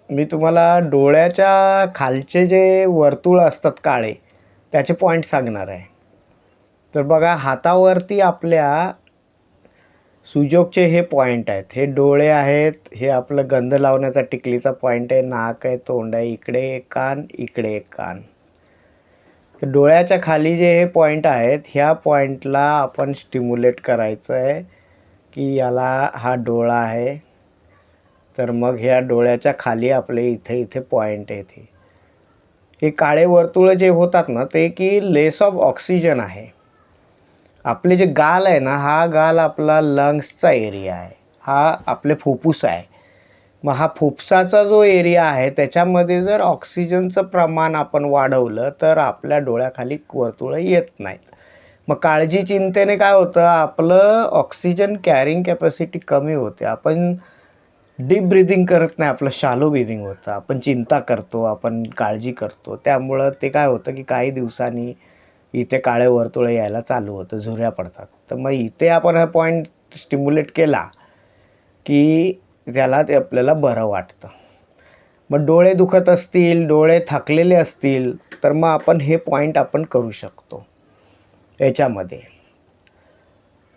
मी तुम्हाला डोळ्याच्या खालचे जे वर्तुळ असतात काळे, त्याचे पॉईंट सांगणार आहे. तर बघा, हातावरती आपल्या सुजोगचे हे पॉईंट आहेत. हे डोळे आहेत, हे आपलं गंध लावण्याचा टिकलीचा पॉईंट आहे, नाक आहे, तोंड आहे, इकडे एक कान, इकडे एक कान. तर डोळ्याच्या खाली जे हे पॉईंट आहेत, ह्या पॉईंटला आपण स्टिम्युलेट करायचं आहे की याला हा डोळा आहे. तर मग ह्या डोळ्याच्या खाली आपले इथे इथे पॉईंट आहेत. हे काळे वर्तुळ जे होतात ना, ते की लेस ऑफ ऑक्सिजन आहे. आपले जे गाल आहे ना, हा गाल आपला लंग्सचा एरिया आहे, हा आपले फुफ्फुस आहे. मग हा फुफ्फुसाचा जो एरिया आहे त्याच्यामध्ये जर ऑक्सिजनचं प्रमाण आपण वाढवलं तर आपल्या डोळ्याखाली वर्तुळं येत नाहीत. मग काळजी चिंतेने काय होतं, आपलं ऑक्सिजन कॅरिंग कॅपॅसिटी कमी होते. आपण डीप ब्रिदिंग करत नाही, आपलं शॅलो ब्रिदिंग होतं. आपण चिंता करतो, आपण काळजी करतो, त्यामुळं ते काय होतं की काही दिवसांनी इथे काळे वर्तुळे यायला चालू होतं, झुऱ्या पडतात. तर मग इथे आपण हा पॉईंट स्टिम्युलेट केला की त्याला ते आपल्याला बरं वाटतं. मग डोळे दुखत असतील, डोळे थकलेले असतील, तर मग आपण हे पॉईंट आपण करू शकतो याच्यामध्ये.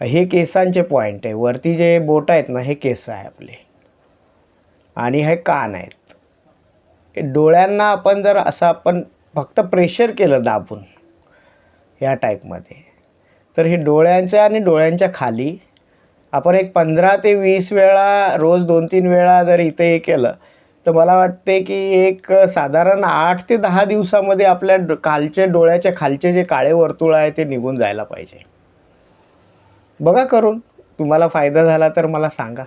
हे केसांचे पॉईंट आहे. वरती जे बोट आहेत ना, हे केस आहे आपले आणि हे कान आहेत. डोळ्यांना आपण जर असं आपण फक्त प्रेशर केलं दाबून या टाईपमध्ये, तर हे डोळ्यांच्या आणि डोळ्यांच्या खाली आपण एक 15 ते 20 वेळा रोज 2-3 वेळा जर इथे हे केलं, तर मला वाटते की एक साधारण 8 ते 10 दिवसामध्ये आपल्या खालचे डोळ्याच्या खालचे जे काळे वर्तुळ आहे ते निघून जायला पाहिजे. बघा करून, तुम्हाला फायदा झाला तर मला सांगा.